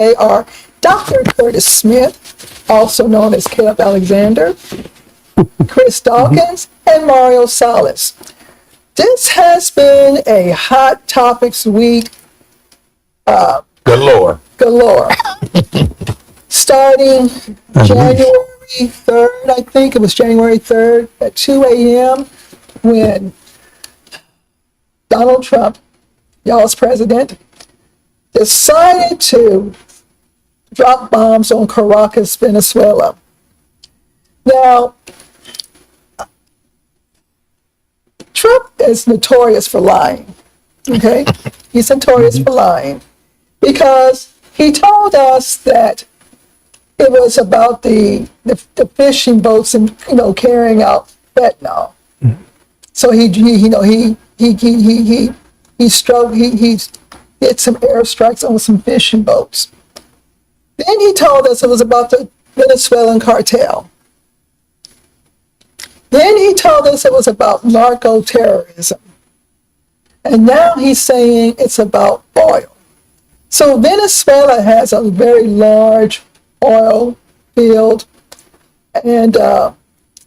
They are Dr. Curtis Smith, also known as Caleb Alexander, Chris Dawkins, and Mario Salas. This has been a hot topics week Galore. Starting January 3rd, I think it was January 3rd at 2 a.m. when Donald Trump, y'all's president, decided to drop bombs on Caracas, Venezuela. Now, Trump is notorious for lying, okay? He's notorious for lying because he told us that it was about the fishing boats and, carrying out fentanyl. So he did some airstrikes on some fishing boats. Then he told us it was about the Venezuelan cartel. Then he told us it was about narco-terrorism. And now he's saying it's about oil. So Venezuela has a very large oil field. And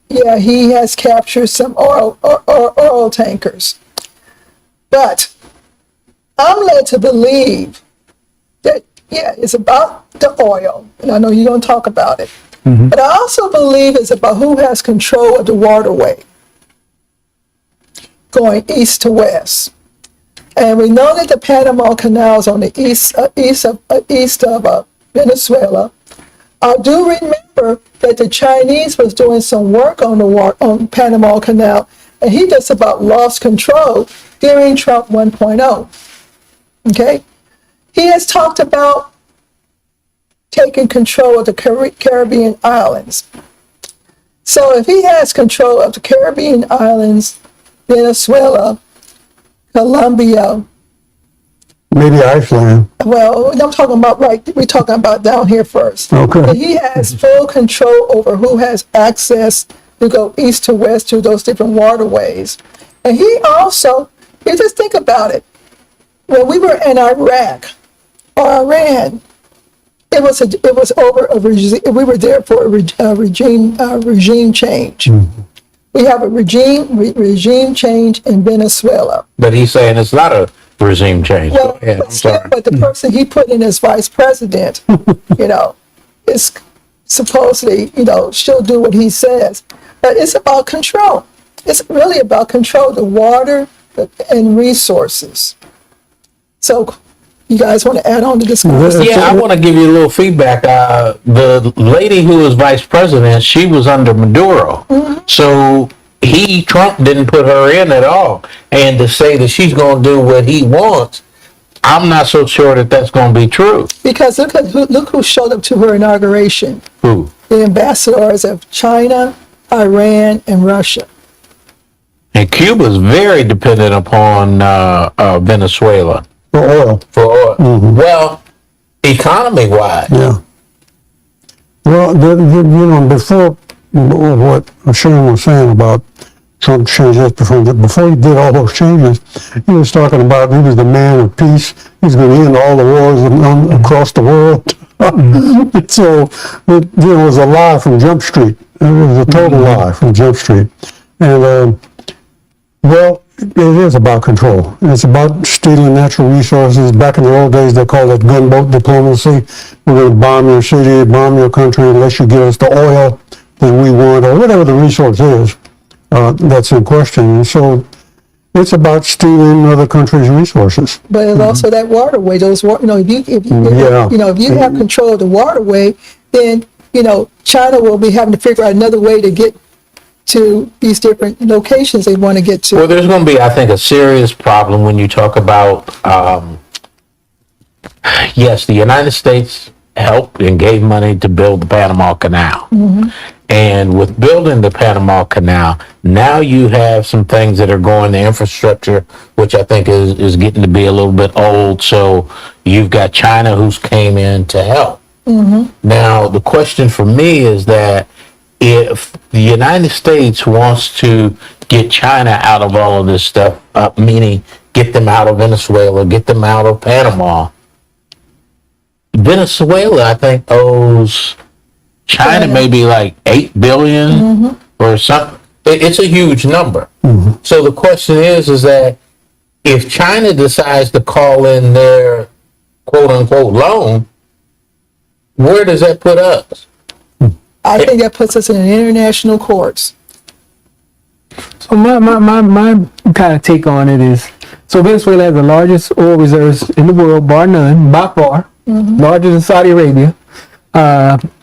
he has captured some oil tankers. But I'm led to believe that, it's about the oil. And I know you're going to talk about it. Mm-hmm. But I also believe it's about who has control of the waterway going east to west. And we know that the Panama Canal is on the east of Venezuela. I do remember that the Chinese was doing some work on Panama Canal, and he just about lost control during Trump 1.0. Okay? He has talked about taking control of the Caribbean islands. So if he has control of the Caribbean islands, Venezuela, Colombia, maybe Iceland. Well, I'm talking about we're talking about down here first. Okay. But he has full control over who has access to go east to west to those different waterways. And he also, you just think about it, when we were in Iraq or Iran, it was over a regime. We were there for a regime change. Mm-hmm. We have a regime change in Venezuela. But he's saying it's not a regime change. Well, but the person he put in as vice president, is supposedly, she'll do what he says. But it's about control. It's really about control, the water and resources. So you guys want to add on to this conversation? Yeah, I want to give you a little feedback. The lady who was vice president, she was under Maduro. Mm-hmm. So Trump didn't put her in at all. And to say that she's going to do what he wants, I'm not so sure that that's going to be true. Because look who showed up to her inauguration. Who? The ambassadors of China, Iran, and Russia. And Cuba's very dependent upon Venezuela. For oil. Mm-hmm. Well, economy-wise. Yeah. Well, before what Shane was saying about Trump changes, before he did all those changes, he was talking about he was the man of peace. He's going to end all the wars across the world. So it was a lie from Jump Street. It was a total lie from Jump Street. And, it is about control. It's about stealing natural resources. Back in the old days, they called it gunboat diplomacy. We're going to bomb your city, bomb your country, unless you give us the oil that we want, or whatever the resource is that's in question. And so it's about stealing other countries' resources. But it's also that waterway. If you have control of the waterway, then China will be having to figure out another way to get to these different locations they want to get to. Well, there's going to be, I think, a serious problem when you talk about, yes, the United States helped and gave money to build the Panama Canal. Mm-hmm. And with building the Panama Canal, now you have some things that are going to infrastructure, which I think is getting to be a little bit old. So you've got China who's came in to help. Mm-hmm. Now, the question for me is that if the United States wants to get China out of all of this stuff, meaning get them out of Venezuela, get them out of Panama, Venezuela, I think, owes China maybe like 8 billion or something. It's a huge number. So the question is that if China decides to call in their quote unquote loan, where does that put us? I think that puts us in international courts. So my kind of take on it is, so Venezuela has the largest oil reserves in the world, bar none, by far, larger than Saudi Arabia.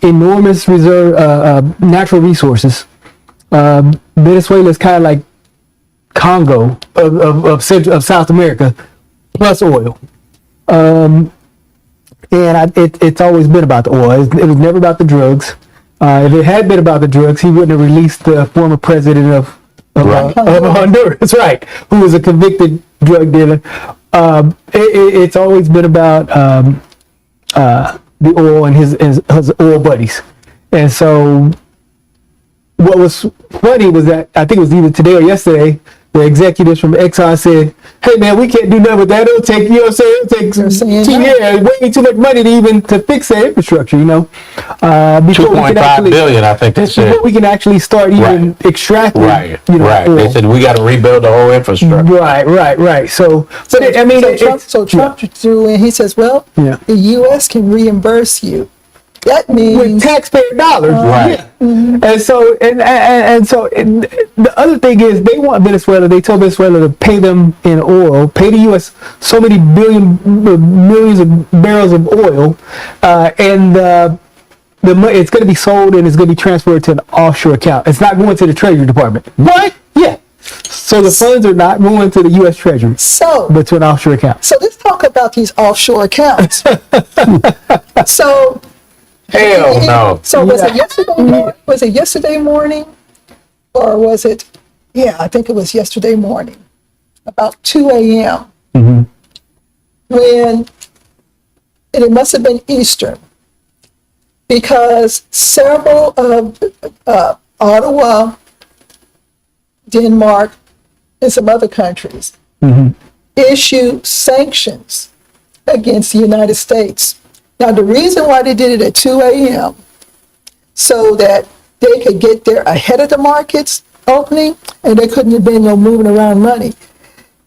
Enormous reserve, natural resources. Venezuela is kind of like Congo of South America, plus oil. And it's always been about the oil. It was never about the drugs. If it had been about the drugs, he wouldn't have released the former president of Honduras, right? Who was a convicted drug dealer. It's always been about the oil and his oil buddies. And so what was funny was that, I think it was either today or yesterday, the executives from Exxon said, hey man, we can't do nothing with that. It'll take, you know what I'm saying? It'll take way too much money to fix that infrastructure, you know? 2.5 billion, I think they said. Before we can actually start even extracting. Right, you know, right. oil. They said we got to rebuild the whole infrastructure. Right. So Trump threw in, he says, well, the U.S. can reimburse you. That means with taxpayer dollars, right? And so, and so, the other thing is, they want Venezuela. They told Venezuela to pay them in oil, pay the U.S. so many millions of barrels of oil, and the money, it's going to be sold and it's going to be transferred to an offshore account. It's not going to the Treasury Department. What? Yeah. So the funds are not going to the U.S. Treasury, but to an offshore account. So let's talk about these offshore accounts. So. Hell no. So was it yesterday morning? Was it yesterday morning? Or was it, I think it was yesterday morning, about 2 a.m. When, and it must have been Eastern, because several of Ottawa, Denmark, and some other countries issued sanctions against the United States. Now, the reason why they did it at 2 a.m. so that they could get there ahead of the markets opening, and there couldn't have been no moving around money.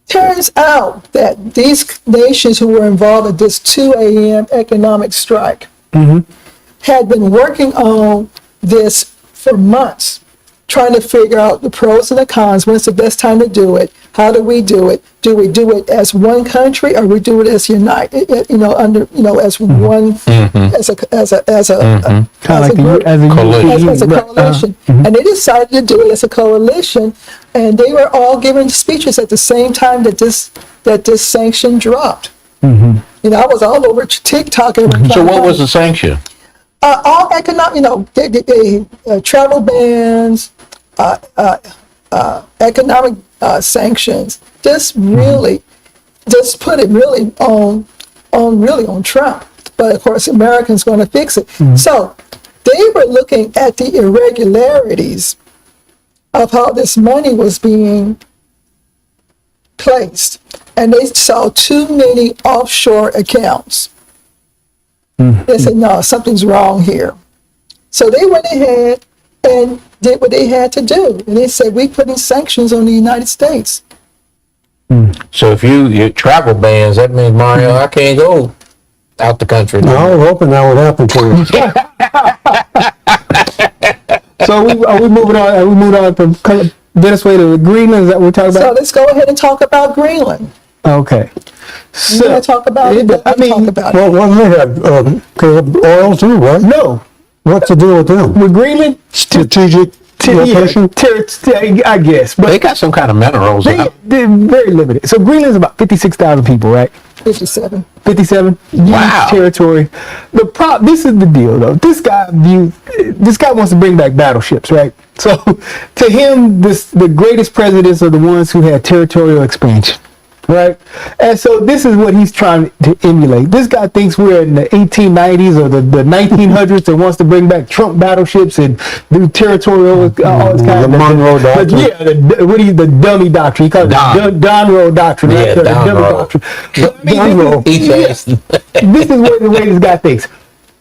Turns out that these nations who were involved in this 2 a.m. economic strike had been working on this for months, trying to figure out the pros and the cons. When's the best time to do it? How do we do it? Do we do it as one country, or we do it as united? As one, as a coalition. And they decided to do it as a coalition, and they were all giving speeches at the same time that this sanction dropped. I was all over TikTok. So what was the sanction? All economic, travel bans, economic sanctions. Just put it really on Trump. But of course, Americans going to fix it. So they were looking at the irregularities of how this money was being placed, and they saw too many offshore accounts. They said, no, something's wrong here. So they went ahead and did what they had to do. And they said, we're putting sanctions on the United States. So if you travel bans, that means, Mario, I can't go out the country. No, I was hoping that would happen to you. So are we moving on? Are we moving on from Venezuela to Greenland? Is that what we're talking about? So let's go ahead and talk about Greenland. Okay. So, you want to talk about it? I mean, talk about Well, what do they have? Oil too, right? No. What's the deal with them? With Greenland? Strategic location? I guess. But They got some kind of minerals. they're very limited. So Greenland's about 56,000 people, right? 57. 57. Wow. Huge territory. This is the deal, though. This guy wants to bring back battleships, right? So to him, the greatest presidents are the ones who had territorial expansion. right? And so this is what he's trying to emulate. This guy thinks we're in the 1890s or the 1900s and wants to bring back Trump battleships and do territorial, all this kind of Monroe Doctrine. Yeah, the dummy doctrine. He calls it the Donroe Doctrine. Yeah, right? The dummy Donroe. doctrine. So, I mean, this is what the way this guy thinks.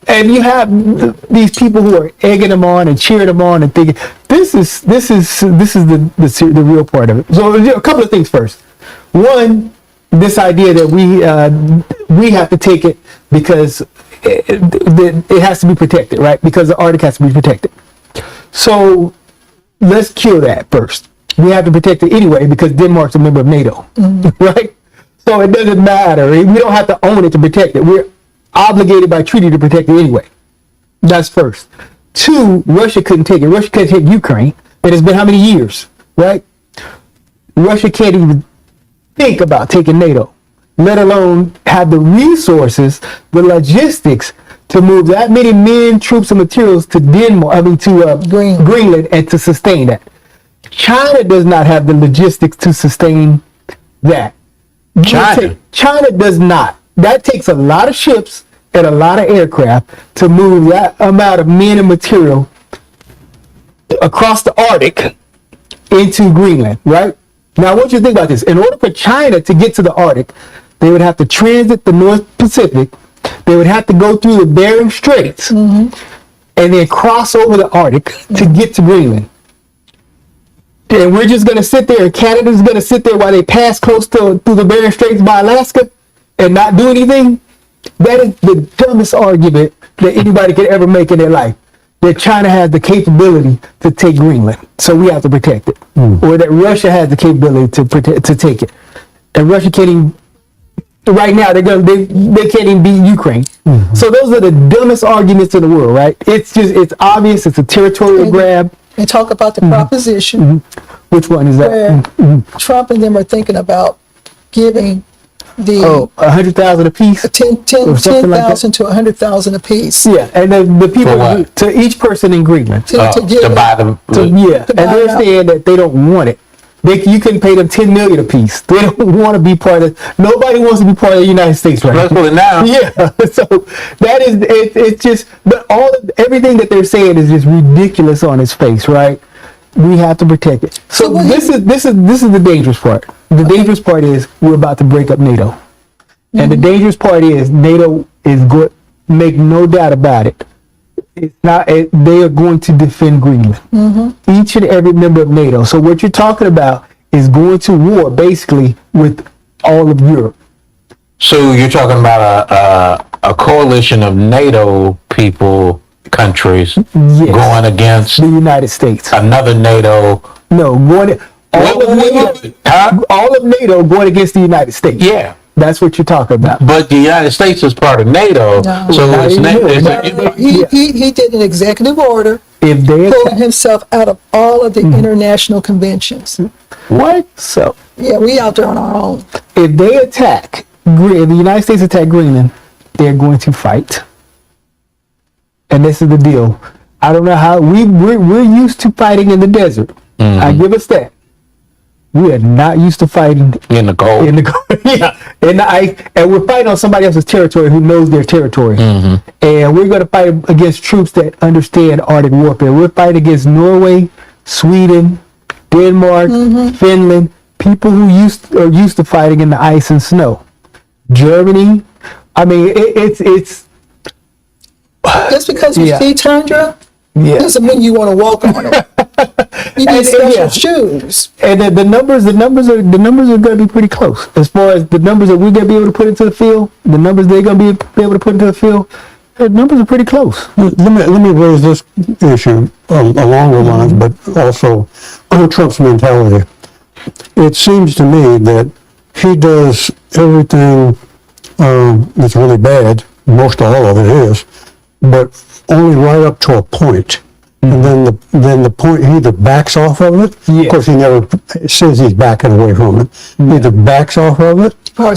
And you have these people who are egging him on and cheering him on and thinking this is the real part of it. So a couple of things first. One, this idea that we have to take it because it has to be protected, right? Because the Arctic has to be protected. So let's kill that first. We have to protect it anyway because Denmark's a member of NATO, right? So it doesn't matter. We don't have to own it to protect it. We're obligated by treaty to protect it anyway. That's first. Two, Russia couldn't take it. Russia couldn't take Ukraine. It has been how many years, right? Russia can't even think about taking NATO, let alone have the resources, the logistics to move that many men, troops, and materials to Greenland and to sustain that. China does not have the logistics to sustain that. China does not. That takes a lot of ships and a lot of aircraft to move that amount of men and material across the Arctic into Greenland, right? Now, I want you to think about this. In order for China to get to the Arctic, they would have to transit the North Pacific. They would have to go through the Bering Straits and then cross over the Arctic to get to Greenland. And we're just going to sit there, and Canada's going to sit there while they pass close to the Bering Straits by Alaska and not do anything. That is the dumbest argument that anybody could ever make in their life. That China has the capability to take Greenland, so we have to protect it, or that Russia has the capability to take it, and Russia can't even. Right now, they can't even beat Ukraine. So those are the dumbest arguments in the world, right? It's obvious. It's a territorial grab. And talk about the proposition. Which one is that? Where Trump and them are thinking about giving the 100,000 apiece, 10,000 to 100,000 apiece. Yeah, and the people to each person in Greenland to buy them. And they're saying that they don't want it. You can pay them $10 million apiece. They don't want to be part of. Nobody wants to be part of the United States right now. Yeah, so that is it's just. But everything that they're saying is just ridiculous on its face, right? We have to protect it. So this is the dangerous part. The dangerous part is we're about to break up NATO, and the dangerous part is NATO is good. Make no doubt about it. It's not. They are going to defend Greenland. Each and every member of NATO. So what you're talking about is going to war basically with all of Europe. So you're talking about a coalition of NATO countries going against the United States. Another NATO. No, all of NATO going against the United States. Yeah. That's what you're talking about. But the United States is part of NATO, so he did an executive order pulling himself out of all of the international conventions. What? So yeah, we out there on our own. If they attack, if the United States attack Greenland, they're going to fight. And this is the deal. I don't know how we're used to fighting in the desert. I give us that. We are not used to fighting in the cold. Yeah, in the ice, and we're fighting on somebody else's territory who knows their territory. And we're going to fight against troops that understand Arctic warfare. We're fighting against Norway, Sweden, Denmark, Finland, people who are used to fighting in the ice and snow. Germany. I mean, it's just because you see tundra doesn't mean you want to walk on it. You need special shoes. And the numbers are going to be pretty close as far as the numbers that we're going to be able to put into the field. The numbers they're going to be able to put into the field. The numbers are pretty close. Let me raise this issue along the lines, but also on Trump's mentality. It seems to me that he does everything that's really bad. Most all of it is, but only right up to a point. And then the point, he either backs off of it. Of course, he never says he's backing away from it. He either backs off of it or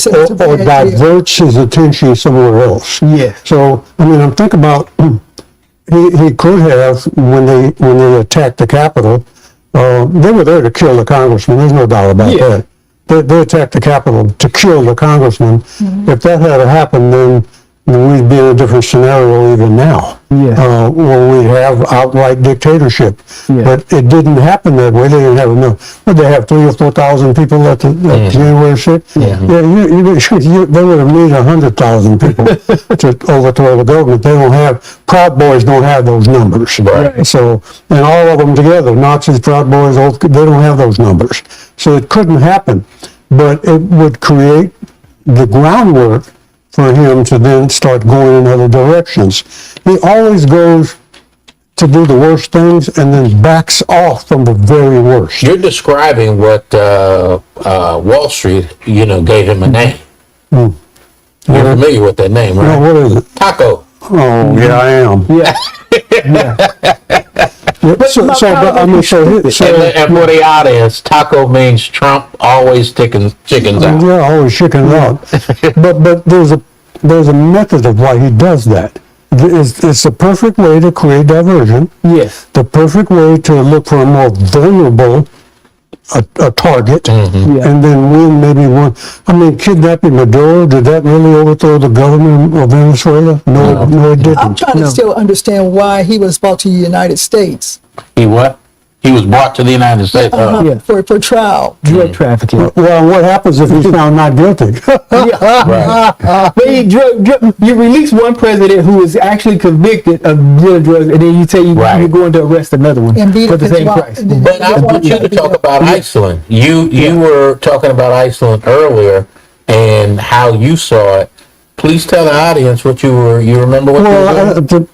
diverts his attention somewhere else. Yes. So, I mean, I'm thinking about he could have when they attacked the Capitol. They were there to kill the congressman. There's no doubt about that. they attacked the Capitol to kill the congressman. If that had happened, then we'd be in a different scenario even now. Yeah. Where we have outright dictatorship. Yeah. But it didn't happen that way. They didn't have enough. But they have 3,000 or 4,000 people at January 6th. Yeah. They would have needed 100,000 people to overthrow the government. They don't have, Proud Boys don't have those numbers. Right. So, and all of them together, Nazis, Proud Boys, they don't have those numbers. So it couldn't happen. But it would create the groundwork for him to then start going in other directions. He always goes to do the worst things and then backs off from the very worst. You're describing what Wall Street, gave him a name. You're familiar with that name, right? No, what is it? Taco. Oh, yeah, I am. Yeah. Yeah. So for the audience, taco means Trump always taking chickens out. Yeah, always chicken out. but there's a method of why he does that. It's the perfect way to create diversion. Yes. The perfect way to look for a more vulnerable a target, Yeah. and then win maybe one. I mean, kidnapping Maduro, did that really overthrow the government of Venezuela? No, it didn't. I'm trying to still understand why he was brought to the United States He what? He was brought to the United States. Yeah. for trial. Drug trafficking. Well, what happens if he's found not guilty? Right. But you release one president who is actually convicted of dealing drugs, and then you say you're going to arrest another one And beat for up the his same wife. price. And then- But I want you to talk about Iceland. You were talking about Iceland earlier and how you saw it. Please tell the audience what you remember what you were doing?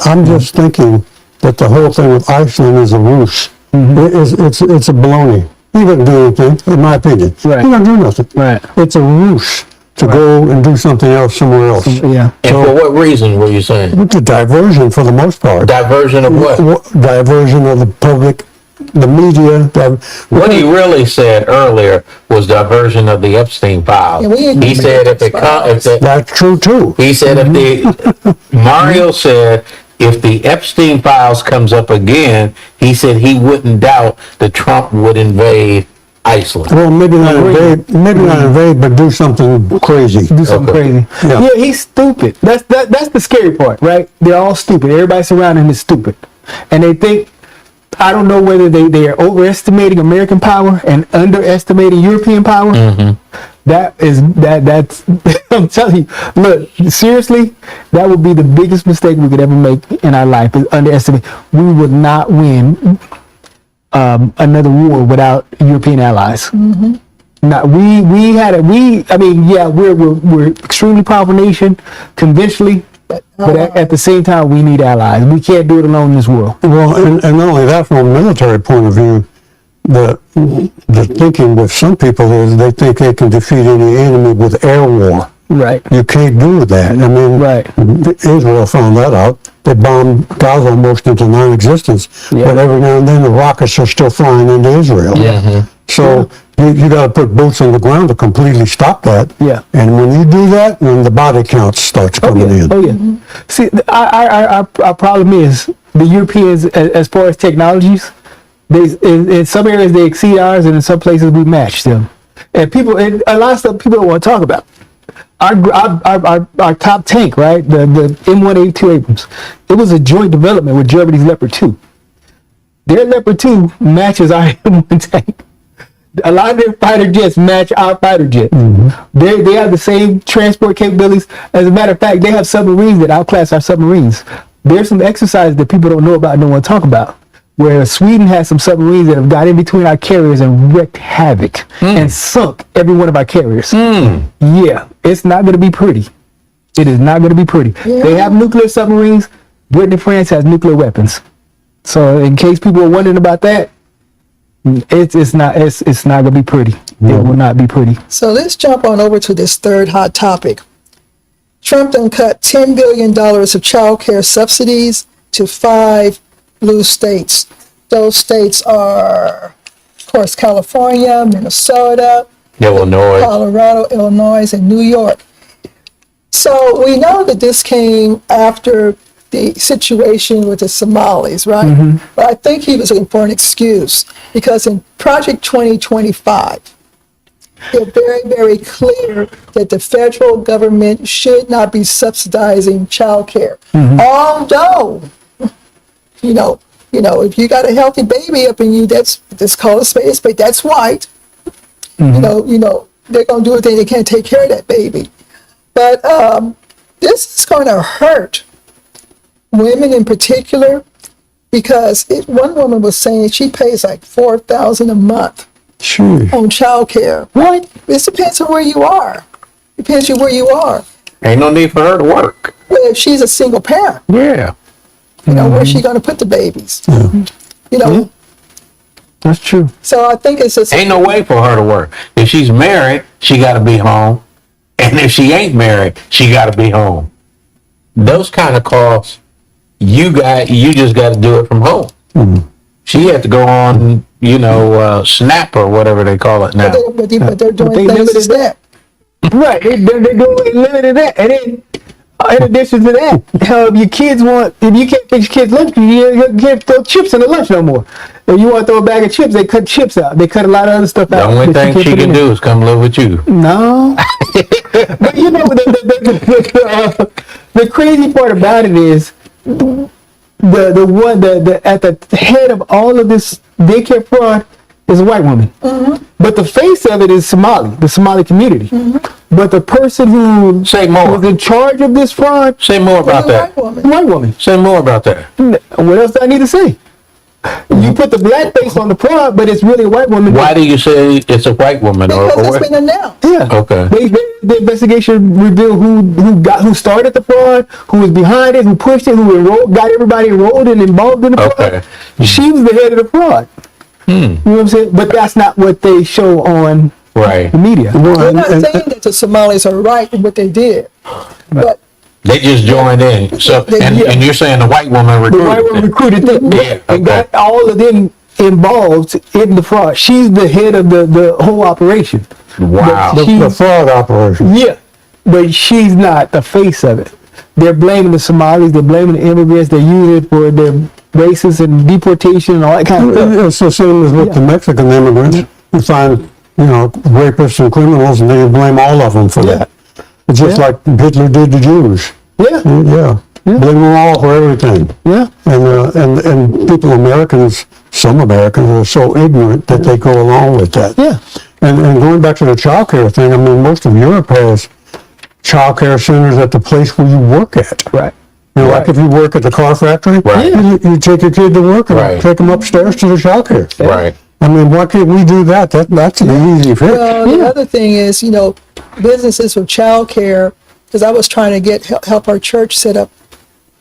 I'm just thinking that the whole thing with Iceland is a ruse. It's a baloney. He didn't do anything, in my opinion. Right. He didn't do nothing. Right. It's a ruse to go and do something else somewhere else. Yeah. And for what reason were you saying? It's a diversion for the most part. Diversion of what? Diversion of the public, the media. What he really said earlier was diversion of the Epstein files. Yeah, we ain't He said if That's true too. he said Mario said if the Epstein files comes up again, he said he wouldn't doubt that Trump would invade Iceland. Well, maybe not invade, but do something crazy. Do something Okay. crazy. Yeah. Yeah, he's stupid. That's the scary part, right? They're all stupid. Everybody surrounding him is stupid, and they think. I don't know whether they are overestimating American power and underestimating European power. That's I'm telling you, look, seriously, that would be the biggest mistake we could ever make in our life, is underestimate. We would not win another war without European allies. Now we're extremely powerful nation conventionally, but at the same time we need allies. We can't do it alone in this world. Well, and not only that, from a military point of view, the thinking with some people is they think they can defeat any enemy with air war. Right. You can't do that. I mean, Right. Israel found that out. They bombed Gaza almost into non-existence. Yeah. But every now and then the rockets are still flying into Israel. Yeah. So you got to put boots on the ground to completely stop that. Yeah. And when you do that, then the body count starts coming in. Oh yeah. See, our problem is the Europeans, as far as technologies, in some areas they exceed ours, and in some places we match them. And a lot of stuff people don't want to talk about. Our top tank, right? The M182 Abrams. It was a joint development with Germany's Leopard 2. Their Leopard 2 matches our M1 tank. A lot of their fighter jets match our fighter jet. They have the same transport capabilities. As a matter of fact, they have submarines that outclass our submarines. There's some exercises that people don't know about and don't want to talk about, where Sweden has some submarines that have got in between our carriers and wreaked havoc and sunk every one of our carriers. Yeah, it's not going to be pretty. It is not going to be pretty. Yeah. They have nuclear submarines. Britain and France has nuclear weapons. So in case people are wondering about that, it's not going to be pretty. It will not be pretty. So let's jump on over to this third hot topic. Trump done cut $10 billion of child care subsidies to 5 blue states. Those states are, of course, California, Minnesota, Illinois. Colorado, Illinois, and New York. So we know that this came after the situation with the Somalis, right? But I think he was looking for an excuse, because in Project 2025, they're very, very clear that the federal government should not be subsidizing childcare. Although, if you got a healthy baby up in you, that's called a spade, that's white. They're going to do everything they can to take care of that baby. But this is going to hurt women in particular, because one woman was saying she pays like $4,000 a month on childcare. What? It depends on where you are. Depends on where you are. Ain't no need for her to work. Well, if she's a single parent, Yeah. where's she going to put the babies? That's true. So I think it's just Ain't no way for her to work. If she's married, she got to be home. And if she ain't married, she got to be home. Those kind of costs, you just got to do it from home. She had to go on, Snap or whatever they call it now. but they're doing things as that. Right, they're doing limited that, and then in addition to that, if you can't fix your kids' lunch, you can't throw chips in the lunch no more. If you want to throw a bag of chips, they cut chips out. They cut a lot of other stuff out. The only thing she can do is come live with you. No, but the crazy part about it is the at the head of all of this daycare fraud is a white woman. But the face of it is the Somali community. But the person who Say more. was in charge of this fraud, Say more about that. white woman. Say more about that. What else do I need to say? You put the black face on the fraud, but it's really a white woman. Why do you say it's a white woman? Because it's been announced. Yeah. Okay. The investigation revealed who started the fraud, who was behind it, who pushed it, who got everybody enrolled and involved in the fraud. Okay. She was the head of the fraud. You know what I'm saying? But that's not what they show on Right. the media. We're not saying that the Somalis are right in what they did, but They just joined in. So, and you're saying the white woman The recruited white woman them. recruited them and got all of them involved in the fraud. She's the head of the whole operation. Wow. The fraud operation. Yeah, but she's not the face of it. They're blaming the Somalis. They're blaming the immigrants. They use it for their races and deportation and all that kind of stuff. It's the same as with the Mexican immigrants. You find, rapists and criminals, and they blame all of them for that. It's just like Hitler did the Jews. Yeah. Blame them all for everything. Yeah. And people, some Americans are so ignorant that they go along with that. Yeah. And going back to the child care thing, I mean, most of Europe has child care centers at the place where you work at. Right. Like if you work at the car factory, Right. you take your kid to work and Right. take them upstairs to the child care. Right. I mean, why can't we do that? That's an easy fix. well, the other thing is, businesses with childcare, because I was trying to help our church set up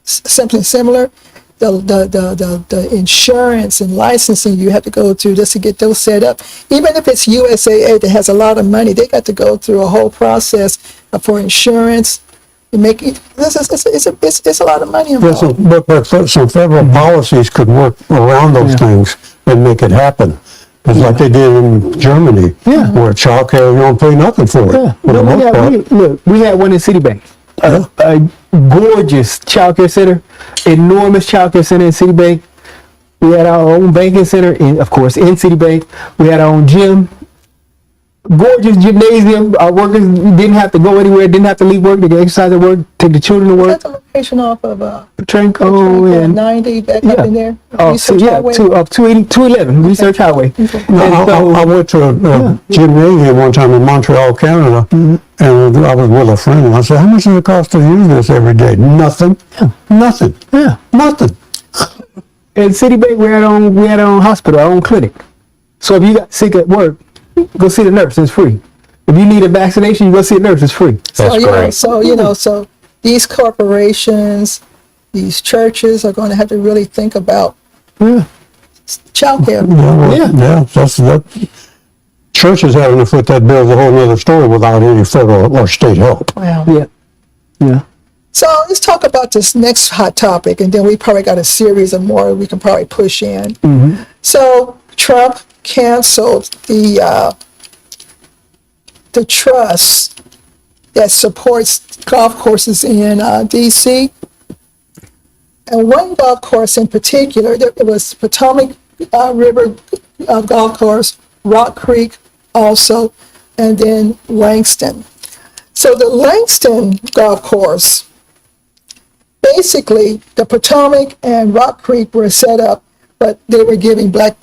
something similar. The insurance and licensing you have to go through just to get those set up. Even if it's USAA that has a lot of money, they got to go through a whole process for insurance. It's a lot of money involved. But some federal policies could work around those things and make it happen. It's like they did in Germany, where child care, you don't pay nothing for it. Yeah. For the most part. We had one in Citibank. A gorgeous child care center, enormous child care center in Citibank. We had our own banking center, in Citibank. We had our own gym. Gorgeous gymnasium. Our workers didn't have to go anywhere, didn't have to leave work. They could exercise at work, take the children to work. That's a location off of Tranco and 90 back up in there. Research Highway. 211 Research Highway. I went to a gymnasium one time in Montreal, Canada, and I was with a friend, and I said, how much does it cost to use this every day? Nothing. Nothing. Yeah. Nothing. In Citibank, we had our own hospital, our own clinic. So if you got sick at work, go see the nurse. It's free. If you need a vaccination, you go see a nurse. It's free. That's great. So these corporations, these churches are going to have to really think about childcare. That. Churches having to foot that bill is a whole other story without any federal or state help. Wow. Yeah. So let's talk about this next hot topic, and then we probably got a series of more we can probably push in. So Trump canceled the trust that supports golf courses in D.C. And one golf course in particular, it was Potomac River Golf Course, Rock Creek also, and then Langston. So the Langston golf course, basically the Potomac and Rock Creek were set up, but they were giving black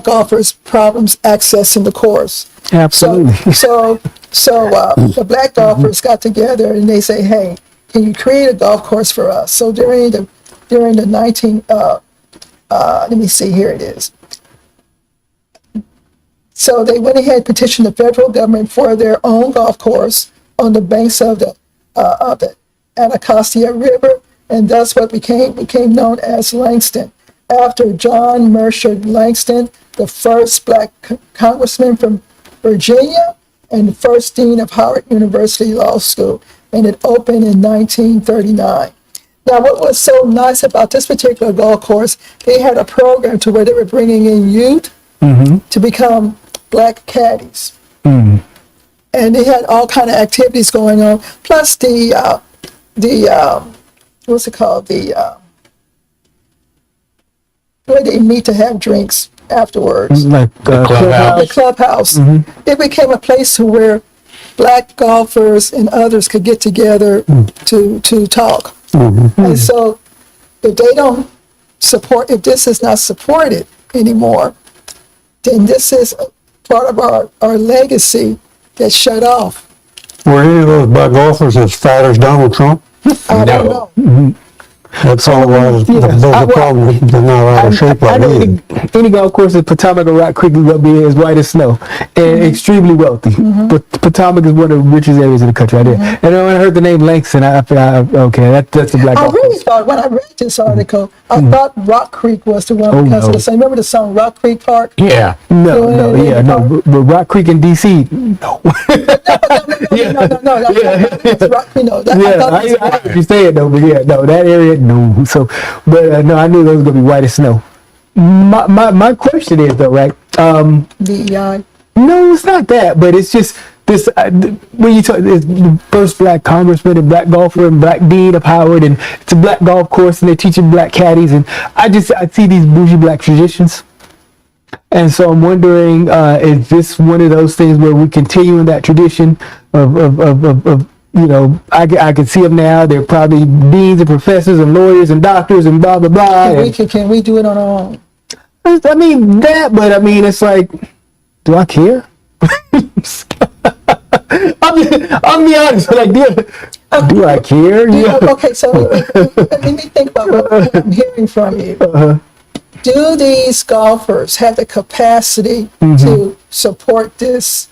golfers problems accessing the course. Absolutely. So the black golfers got together and they say, hey, can you create a golf course for us? So during the 19, let me see, here it is. So they went ahead and petitioned the federal government for their own golf course on the banks of the Anacostia River, and thus what became known as Langston, after John Mercer Langston, the first black congressman from Virginia and the first dean of Howard University Law School, and it opened in 1939. Now, what was so nice about this particular golf course, they had a program to where they were bringing in youth to become black caddies. And they had all kind of activities going on, plus the what's it called, where they meet to have drinks afterwards. Like clubhouse. The clubhouse. It became a place to where black golfers and others could get together to talk. And so if they don't support, if this is not supported anymore, then this is part of our legacy that's shut off. Were any of those black golfers as fat as Donald Trump? I don't No. know. That's all it was. The problem, they're not out of shape I like know me. any golf course in Potomac or Rock Creek is going to be as white as snow and extremely wealthy. But Potomac is one of the richest areas in the country. I did. And when I heard the name Langston, okay, that's a black I golf really course. thought, when I read this article, I thought Rock Creek was the one because of no. the same. Remember the song Rock Creek Park? Yeah. No. But Rock Creek in D.C., no. No. That's Rock Creek. No, that, I thought I it was heard you say it though, but that area, no. So, but no, I knew those were gonna be white as snow. My question is though, right? DEI. No, it's not that, but it's just this. When you talk, it's the first black congressman and black golfer and black dean of Howard, and it's a black golf course, and they're teaching black caddies, and I see these bougie black traditions. And so I'm wondering, is this one of those things where we continue in that tradition of I can see them now. They're probably deans and professors and lawyers and doctors and blah, blah, blah. Can we do it on our own? I mean, it's like, do I care? I'll be honest, like, do I care? Yeah. Okay, so let me think about what I'm hearing from you. Do these golfers have the capacity to support this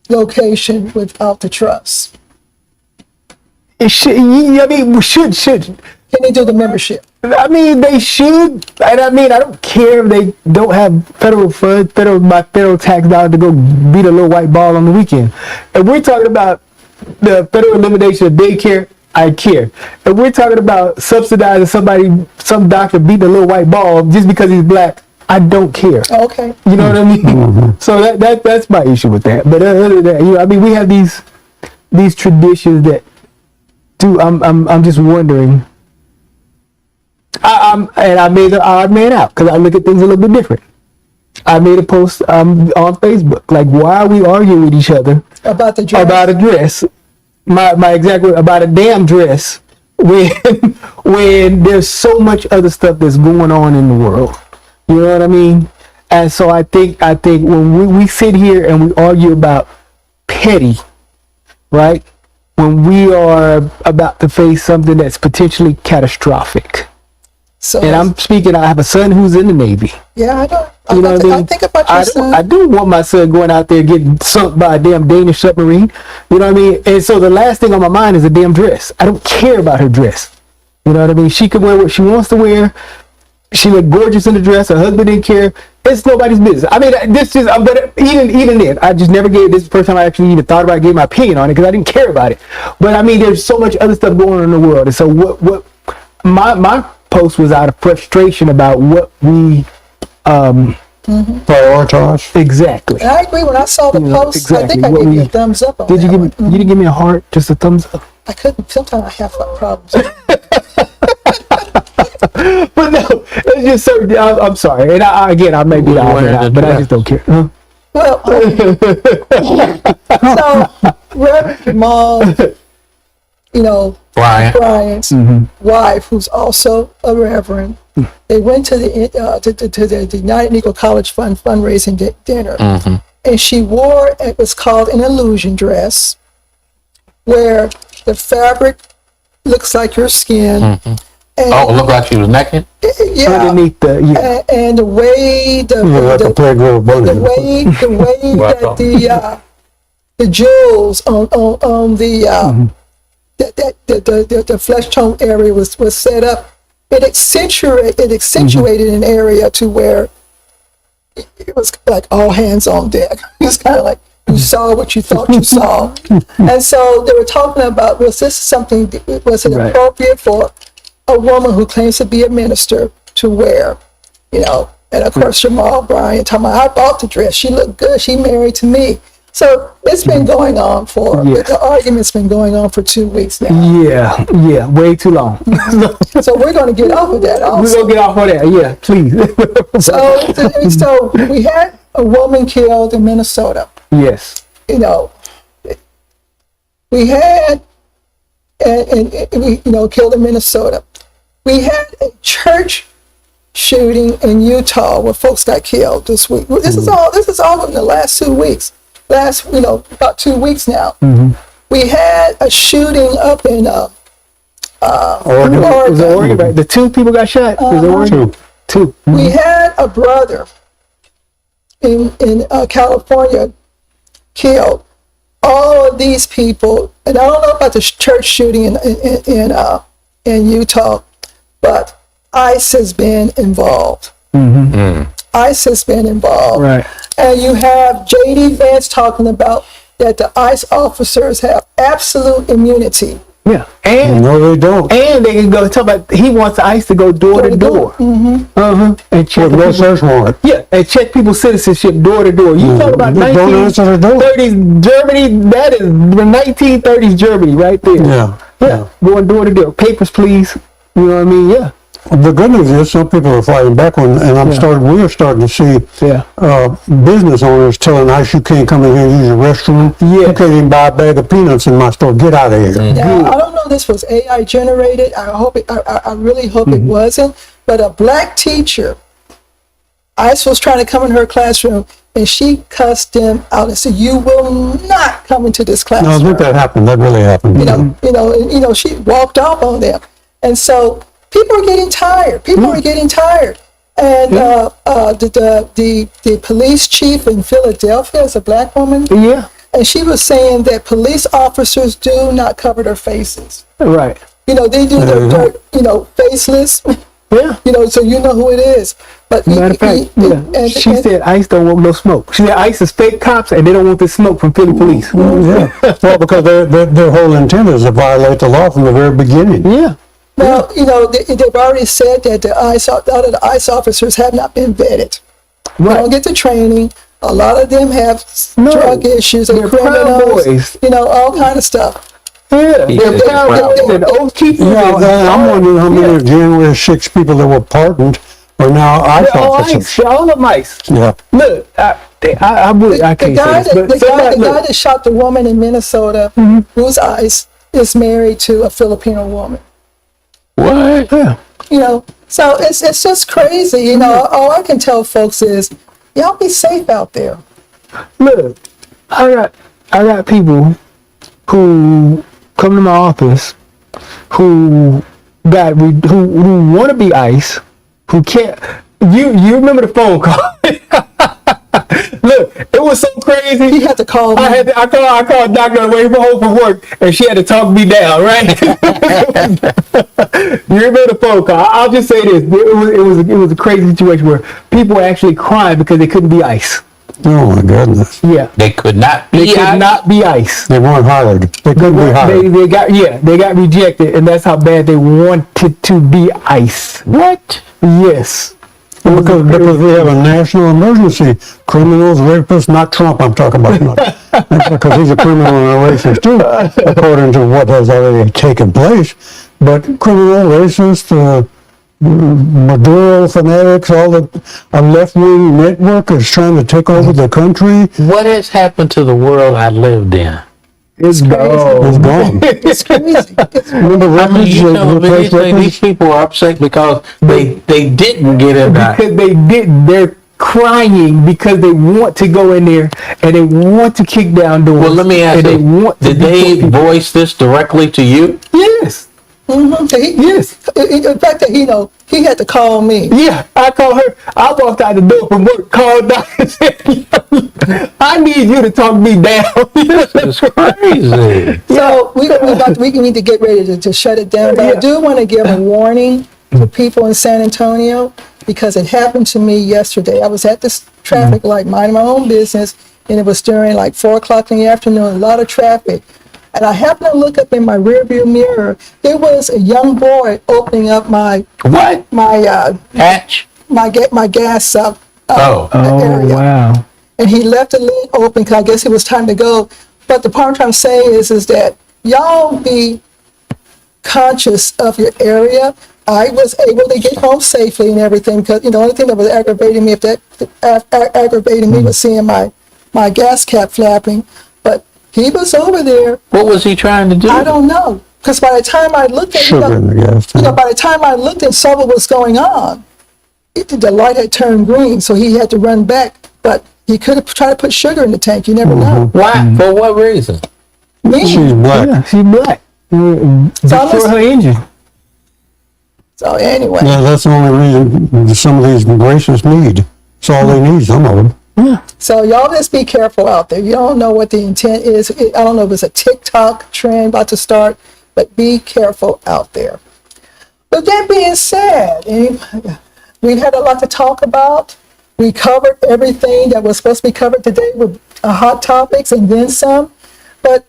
location without the trust? It should. I mean, should. Can they do the membership? I mean, they should. And I mean, I don't care if they don't have federal funds, federal tax dollars to go beat a little white ball on the weekend. If we're talking about the federal elimination of daycare, I care. If we're talking about subsidizing some doctor beating a little white ball just because he's black, I don't care. Okay. You know what I mean? So that's my issue with that. But other than that, I mean, we have these traditions that do. I'm just wondering. I made the odd man out because I look at things a little bit different. I made a post on Facebook, like, why are we arguing with each other About the dress? about a dress? My exact word, about a damn dress when there's so much other stuff that's going on in the world. You know what I mean? And so I think when we sit here and we argue about petty, right? When we are about to face something that's potentially catastrophic. So, And I'm speaking, I have a son who's in the Navy. yeah, I know. You know what I mean? I think about your son. I do want my son going out there getting sunk by a damn Danish submarine. You know what I mean? And so the last thing on my mind is a damn dress. I don't care about her dress. You know what I mean? She can wear what she wants to wear. She looked gorgeous in the dress. Her husband didn't care. It's nobody's business. I mean, this just, but even then, I just never gave, this is the first time I actually even thought about giving my opinion on it because I didn't care about it. But I mean, there's so much other stuff going on in the world. And so what my post was out of frustration about what we Prioritize. exactly. And I agree. When I saw the post, exactly. I think I What gave you we- a thumbs up on Did you that give me? one. You didn't give me a heart, just a thumbs up. I couldn't. Sometimes I have problems. But no, it's just so. I'm sorry, and I may be the Wearing opposite, the but I dress. just don't care. Huh? Well, so Reverend Jamal, Bryant's wife, who's also a reverend, they went to the United Negro College Fund fundraising dinner, and she wore, it was called an illusion dress, where the fabric looks like your skin. And, it looked like she was naked? Yeah. Underneath and the way the way that the jewels on the flesh tone area was set up, it accentuated an area to where it was like all hands on deck. It was kind of like you saw what you thought you saw. And so they were talking about, was it appropriate for a woman who claims to be a minister to wear, and of course Jamal Bryant talking about, I bought the dress, she looked good, she married to me. So it's been going on the argument's been going on for 2 weeks now. Yeah, way too long. So we're going to get off of that also. We're going to get off of that, yeah, please. So we had a woman killed in Minnesota. Yes. We had, and we killed in Minnesota. We had a church shooting in Utah where folks got killed this week. This is all in the last 2 weeks. About 2 weeks now. We had a shooting up in Oregon. Oregon, right? The 2 people got shot. Two. We had a brother in California killed. All of these people, and I don't know about the church shooting in Utah, but ICE has been involved. ICE has been involved. Right. And you have J.D. Vance talking about that the ICE officers have absolute immunity. Yeah. And no, they don't. And they can go talk about, he wants ICE to go door to door. And check with no search warrant. Yeah, and check people's citizenship door to door. You talk about 1930s Germany, that is the 1930s Germany right there. Yeah. Going door to door. Papers, please. You know what I mean? Yeah. The good news is some people are fighting back on, and we are starting to see business owners telling ICE, you can't come in here and use your restroom. You can't even buy a bag of peanuts in my store. Get out of here. Now, I don't know if this was AI generated. I really hope it wasn't. But a black teacher, ICE was trying to come in her classroom, and she cussed them out and said, "You will not come into this classroom." No, I think that happened. That really happened. She walked off on them, and so. People are getting tired. And the police chief in Philadelphia is a black woman. Yeah. And she was saying that police officers do not cover their faces. Right. They do their faceless. Yeah. So you know who it is. But matter of fact, she said ICE don't want no smoke. She said ICE is fake cops and they don't want this smoke from Philly police. Well, because their whole intent is to violate the law from the very beginning. Yeah. Well, they've already said that the ICE officers have not been vetted. They don't get the training. A lot of them have drug issues and criminals. All kind of stuff. Yeah, they're proud boys and oath keepers. I'm wondering how many of January 6 people that were pardoned are now ICE officers. All of ICE. Yeah. Look, I can't say this, but the guy that shot the woman in Minnesota, who's ICE, is married to a Filipino woman. What? Yeah. So it's just crazy. All I can tell folks is, y'all be safe out there. Look, I got people who come to my office who want to be ICE, who can't. You remember the phone call? Look, it was so crazy. He had to call me. I called Dr. away from home from work, and she had to talk me down, right? You remember the phone call? I'll just say this: it was a crazy situation where people were actually crying because they couldn't be ICE. Oh my goodness! Yeah, they could not be. They could not be ICE. They weren't hired. They couldn't be hired. They got rejected, and that's how bad they wanted to be ICE. What? Yes. Because we have a national emergency. Criminals, rapists, not Trump I'm talking about. Because he's a criminal and a racist too, according to what has already taken place. But criminal, racist, Maduro fanatics, all the a left-wing network is trying to take over the country. What has happened to the world I lived in? It's It's gone. gone. It's crazy. Remember I mean, records, you they know, replaced these records? people are upset because they didn't get in that. Because they didn't. They're crying because they want to go in there and they want to kick down doors. Well, let me ask and they you, want to did they deport people. voice this directly to you? Yes. Yes. In fact, he had to call me. Yeah, I called her. I walked out the door from work, called Doc and said, I need you to talk me down. It's crazy. So we need to get ready to shut it down. But I Yeah. do want to give a warning to people in San Antonio because it happened to me yesterday. I was at this traffic light, minding my own business, and it was during like 4 o'clock in the afternoon, a lot of traffic. And I happened to look up in my rearview mirror. There was a young boy opening up my What? gas Hatch? Oh, area. wow. And he left the lid open because I guess it was time to go. But the part I'm saying is that y'all be conscious of your area. I was able to get home safely and everything because the only thing that was aggravating me was seeing my gas cap flapping. But he was over there. What was he trying to do? I don't know because by the time I looked at Sugar in the gas tank. by the time I looked and saw what was going on, the light had turned green, so he had to run back. But he could have tried to put sugar in the tank. You never know. Why? For what reason? She's black. Yeah, she's black. Destroy her engine. So anyway. Yeah, that's the only reason some of these racists need. That's all they need, some of them. So y'all just be careful out there. You don't know what the intent is. I don't know if it's a TikTok trend about to start, but be careful out there. With that being said, we've had a lot to talk about. We covered everything that was supposed to be covered today with hot topics and then some. But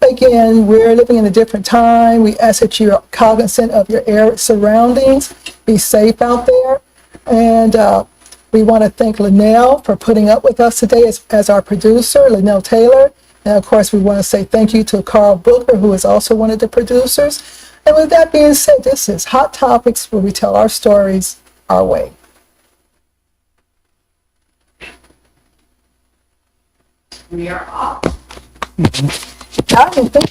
again, we're living in a different time. We ask that you're cognizant of your surroundings. Be safe out there. And we want to thank Linnell for putting up with us today as our producer, Linnell Taylor. And of course, we want to say thank you to Carl Booker, who is also one of the producers. And with that being said, this is Hot Topics, where we tell our stories our way. We are off. I didn't think